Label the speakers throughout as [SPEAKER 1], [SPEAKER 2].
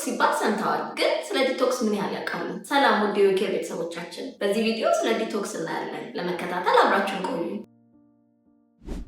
[SPEAKER 1] ሲባል ሰምተዋል፣ ግን ስለ ዲቶክስ ምን ያህል ያውቃሉ? ሰላም ውድ የዩኬር ቤተሰቦቻችን፣ በዚህ ቪዲዮ ስለ ዲቶክስ እናያለን። ለመከታተል አብራችሁን ቆዩ።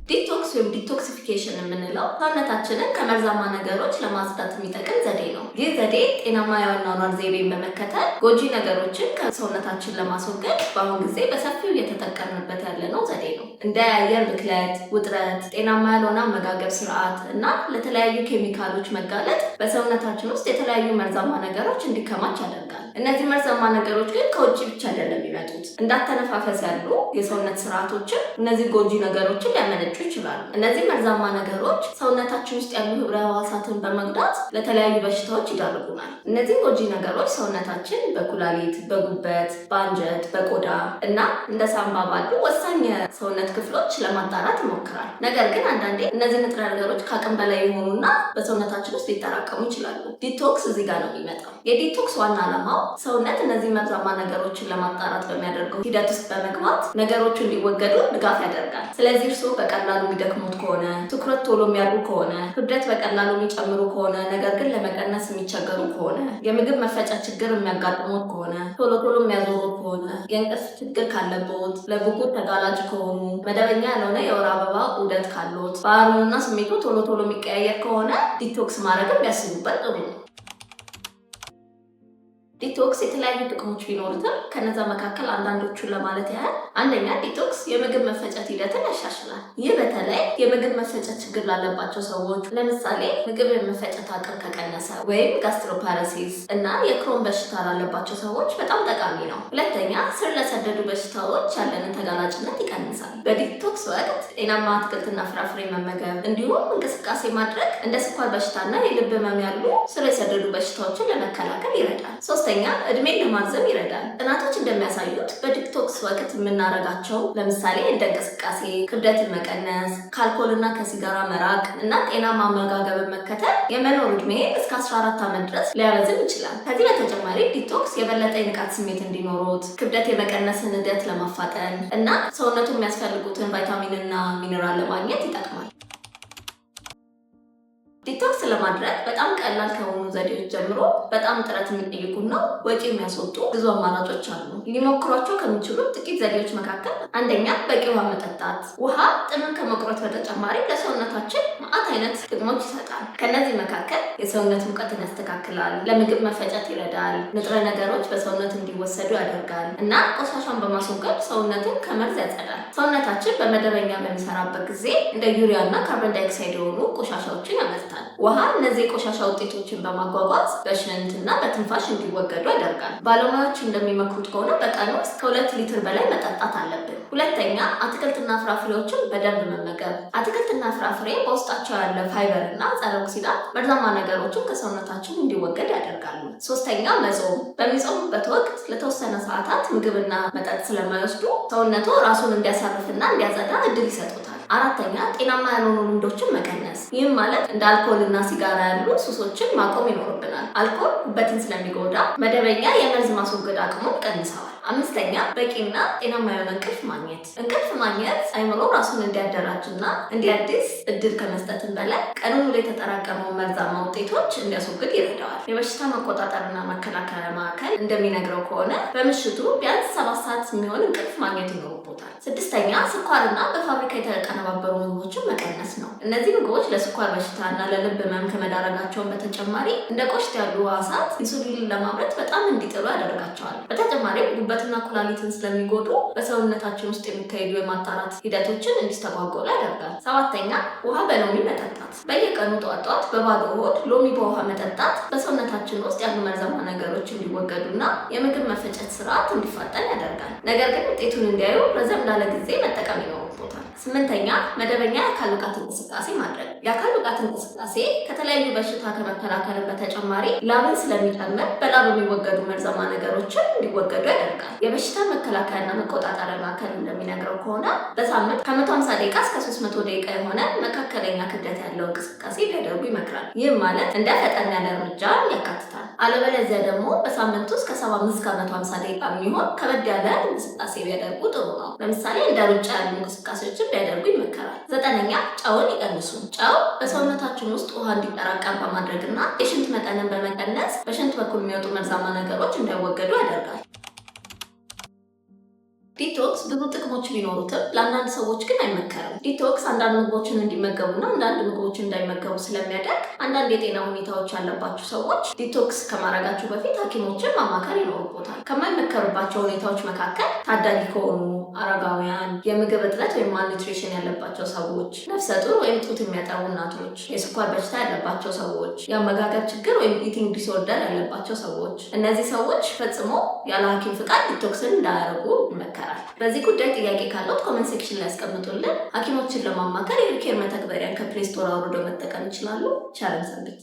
[SPEAKER 1] ዲቶክስ ወይም ዲቶክሲፊኬሽን የምንለው ሰውነታችንን ከመርዛማ ነገሮች ለማጽዳት የሚጠቅም ዘዴ ነው። ይህ ዘዴ ጤናማ የአኗኗር ዘይቤን በመከተል ጎጂ ነገሮችን ከሰውነታችን ለማስወገድ በአሁኑ ጊዜ በሰፊው እየተጠቀምንበት ያለነው ዘዴ ነው። እንደ የአየር ብክለት፣ ውጥረት፣ ጤናማ ያልሆነ አመጋገብ ስርዓት እና ለተለያዩ ኬሚካሎች መጋለጥ በሰውነታችን ውስጥ የተለያዩ መርዛማ ነገሮች እንዲከማች ያደርጋል። እነዚህ መርዛማ ነገሮች ግን ከውጭ ብቻ አይደለም የሚመጡት። እንዳተነፋፈስ ያሉ የሰውነት ስርዓቶችን እነዚህ ጎጂ ነገሮችን ሊያመነጩ ይችላሉ። እነዚህ መርዛማ ነገሮች ሰውነታችን ውስጥ ያሉ ህብረ ህዋሳትን በመጉዳት ለተለያዩ በሽታዎች ይዳርጉናል። እነዚህ ጎጂ ነገሮች ሰውነታችን በኩላሊት፣ በጉበት፣ በአንጀት፣ በቆዳ እና እንደ ሳምባ ባሉ ወሳኝ የሰውነት ክፍሎች ለማጣራት ይሞክራል። ነገር ግን አንዳንዴ እነዚህ ንጥረ ነገሮች ከአቅም በላይ የሆኑና በሰውነታችን ውስጥ ሊጠራቀሙ ይችላሉ። ዲቶክስ እዚህ ጋር ነው የሚመጣው። የዲቶክስ ዋና ዓላማው ሰውነት እነዚህ መርዛማ ነገሮችን ለማጣራት በሚያደርገው ሂደት ውስጥ በመግባት ነገሮቹ እንዲወገዱ ድጋፍ ያደርጋል። ስለዚህ እርስዎ በቀላሉ የሚደክሙት ከሆነ፣ ትኩረት ቶሎ የሚያጡ ከሆነ፣ ክብደት በቀላሉ የሚጨምሩ ከሆነ ነገር ግን ለመቀነስ የሚቸገሩ ከሆነ፣ የምግብ መፈጨት ችግር የሚያጋጥሙት ከሆነ፣ ቶሎ ቶሎ የሚያዞሩት ከሆነ፣ የእንቅልፍ ችግር ካለቦት፣ ለብጉር ተጋላጭ ከሆኑ፣ መደበኛ ያልሆነ የወር አበባ ዑደት ካሎት፣ ባህሪውና ስሜቱ ቶሎ ቶሎ የሚቀያየር ከሆነ ዲቶክስ ማድረግን ቢያስቡበት ጥሩ ነው። ዲቶክስ የተለያዩ ጥቅሞች ቢኖሩትም ከነዛ መካከል አንዳንዶቹን ለማለት ያህል፣ አንደኛ ዲቶክስ የምግብ መፈጨት ሂደትን ያሻሽላል። ይህ በተለይ የምግብ መፈጨት ችግር ላለባቸው ሰዎች፣ ለምሳሌ ምግብ የመፈጨት አቅም ከቀነሰ ወይም ጋስትሮፓረሲስ እና የክሮን በሽታ ላለባቸው ሰዎች በጣም ጠቃሚ ነው። ሁለተኛ ስር ለሰደዱ በሽታዎች ያለንን ተጋላጭነት ይቀንሳል። በዲቶክስ ወቅት ጤናማ አትክልትና ፍራፍሬ መመገብ እንዲሁም እንቅስቃሴ ማድረግ እንደ ስኳር በሽታና የልብ ህመም ያሉ ስር የሰደዱ በሽታዎችን ለመከላከል ይረዳል። ሶስተኛ እድሜን ለማርዘም ይረዳል። ጥናቶች እንደሚያሳዩት በዲቶክስ ወቅት የምናደርጋቸው ለምሳሌ እንደ እንቅስቃሴ፣ ክብደትን መቀነስ፣ ከአልኮልና ከሲጋራ መራቅ እና ጤናማ አመጋገብን መከተል የመኖር እድሜ እስከ 14 ዓመት ድረስ ሊያረዝም ይችላል። ከዚህ በተጨማሪ ዲቶክስ የበለጠ የንቃት ስሜት እንዲኖሩት፣ ክብደት የመቀነስን ሂደት ለማፋጠን እና ሰውነቱ የሚያስፈልጉትን ቫይታሚንና ሚነራል ለማግኘት ይጠቅማል። ዲቶክስ ለማድረግ በጣም ቀላል ከሆኑ ዘዴዎች ጀምሮ በጣም ጥረት የሚጠይቁና ወጪ የሚያስወጡ ብዙ አማራጮች አሉ። ሊሞክሯቸው ከሚችሉ ጥቂት ዘዴዎች መካከል አንደኛ በቂ ውሃ መጠጣት። ውሃ ጥምን ከመቁረጥ በተጨማሪ ለሰውነታችን ማአት አይነት ጥቅሞች ይሰጣል። ከነዚህ መካከል የሰውነት ሙቀትን ያስተካክላል፣ ለምግብ መፈጨት ይረዳል፣ ንጥረ ነገሮች በሰውነት እንዲወሰዱ ያደርጋል እና ቆሻሻን በማስወገድ ሰውነትን ከመርዝ ያጸዳል። ሰውነታችን በመደበኛ በሚሰራበት ጊዜ እንደ ዩሪያ እና ካርቦን ዳይኦክሳይድ የሆኑ ቆሻሻዎችን ያመርታል። ውሃ እነዚህ ቆሻሻ ውጤቶችን በማጓጓዝ በሽንት እና በትንፋሽ እንዲወገዱ ያደርጋል። ባለሙያዎች እንደሚመክሩት ከሆነ በቀን ውስጥ ከ2 ሊትር በላይ መጠጣት አለብን። ሁለተኛ አትክልትና ፍራፍሬዎችን በደንብ መመገብ። አትክልትና ፍራፍሬ በውስጣቸው ያለ ፋይበር እና ጸረ ኦክሲዳንት መርዛማ ነገሮችን ከሰውነታችን እንዲወገድ ያደርጋሉ። ሶስተኛ መጾም። በሚጾሙበት ወቅት ለተወሰነ ሰዓታት ምግብና መጠጥ ስለማይወስዱ ሰውነቱ ራሱን እንዲያሳርፍና እንዲያጸዳ እድል ይሰጡታል። አራተኛ ጤናማ ያልሆኑ ልምዶችን መቀነስ። ይህም ማለት እንደ አልኮልና ሲጋራ ያሉ ሱሶችን ማቆም ይኖርብናል። አልኮል ጉበትን ስለሚጎዳ መደበኛ የመርዝ ማስወገድ አቅሙን ቀንሰዋል። አምስተኛ በቂና ጤናማ የሆነ እንቅልፍ ማግኘት። እንቅልፍ ማግኘት አእምሮ ራሱን እንዲያደራጅና እንዲያድስ እድል ከመስጠትም በላይ ቀኑን ሙሉ የተጠራቀመው መርዛማ ውጤቶች እንዲያስወግድ ይረዳዋል። የበሽታ መቆጣጠርና መከላከያ ማዕከል እንደሚነግረው ከሆነ በምሽቱ ቢያንስ 7 ሰዓት የሚሆን እንቅልፍ ማግኘት ይኖርቦታል። ስድስተኛ ስኳርና በፋብሪካ የተቀነባበሩ ምግቦችን መቀነስ ነው። እነዚህ ምግቦች ለስኳር በሽታና ለልብ ህመም ከመዳረጋቸውን በተጨማሪ እንደ ቆሽት ያሉ ህዋሳት ኢንሱሊንን ለማምረት በጣም እንዲጥሩ ያደርጋቸዋል። በተጨማሪም ጉበትና ኩላሊትን ስለሚጎዱ በሰውነታችን ውስጥ የሚካሄዱ የማጣራት ሂደቶችን እንዲስተጓጎሉ ያደርጋል። ሰባተኛ ውሃ በሎሚ መጠጣት። በየቀኑ ጠዋት በባዶ ሆድ ሎሚ በውሃ መጠጣት በሰውነታችን ውስጥ ያሉ መርዛማ ነገሮች እንዲወገዱና የምግብ መፈጨት ስርዓት እንዲፋጠን ያደርጋል። ነገር ግን ውጤቱን እንዲያዩ ረዘም ላለ ጊዜ መጠቀም ይኖርቦታል። ስምንተኛ መደበኛ የአካል ብቃት እንቅስቃሴ ማድረግ። የአካል ብቃት እንቅስቃሴ ከተለያዩ በሽታ ከመከላከል በተጨማሪ ላብን ስለሚጨምር በላብ የሚወገዱ መርዛማ ነገሮችን እንዲወገዱ ያደርጋል። የበሽታ መከላከያና መቆጣጠሪያ ማዕከል እንደሚነግረው ከሆነ በሳምንት ከ150 ደቂቃ እስከ 300 ደቂቃ የሆነ መካከለኛ ክብደት ያለው እንቅስቃሴ ሊያደርጉ ይመክራል። ይህም ማለት እንደ ፈጠን ያለ እርምጃ ያካትታል። አለበለዚያ ደግሞ በሳምንት ውስጥ ከ75 እስከ 150 ደቂቃ የሚሆን ከበድ ያለ እንቅስቃሴ ቢያደርጉ ጥሩ ነው። ለምሳሌ እንደ ሩጫ ያሉ እንቅስቃሴዎችን ቢያደርጉ ይመከራል። 9ኛ ጨውን ይቀንሱ። ጨው በሰውነታችን ውስጥ ውሃ እንዲጠራቀም በማድረግና የሽንት መጠንን በመቀነስ በሽንት በኩል የሚወጡ መርዛማ ነገሮች እንዳይወገዱ ያደርጋል። ዲቶክስ ብዙ ጥቅሞች ቢኖሩትም ለአንዳንድ ሰዎች ግን አይመከርም። ዲቶክስ አንዳንድ ምግቦችን እንዲመገቡና አንዳንድ ምግቦችን እንዳይመገቡ ስለሚያደርግ አንዳንድ የጤና ሁኔታዎች ያለባቸው ሰዎች ዲቶክስ ከማድረጋቸው በፊት ሐኪሞችን ማማከር ይኖርቦታል። ከማይመከሩባቸው ሁኔታዎች መካከል ታዳጊ ከሆኑ፣ አረጋውያን፣ የምግብ እጥረት ወይም ማልኒትሪሽን ያለባቸው ሰዎች፣ ነፍሰ ጡር ወይም ጡት የሚያጠቡ እናቶች፣ የስኳር በሽታ ያለባቸው ሰዎች፣ የአመጋገብ ችግር ወይም ኢቲንግ ዲስኦርደር ያለባቸው ሰዎች። እነዚህ ሰዎች ፈጽሞ ያለ ሐኪም ፍቃድ ዲቶክስን እንዳያደርጉ ይመከራል። በዚህ ጉዳይ ጥያቄ ካለው ኮሜንት ሴክሽን ላይ ያስቀምጡልን። ሐኪሞችን ለማማከር የሪኬር መተግበሪያን ከፕሌይ ስቶር አውርደው መጠቀም ይችላሉ። ቻለን ሰንብት።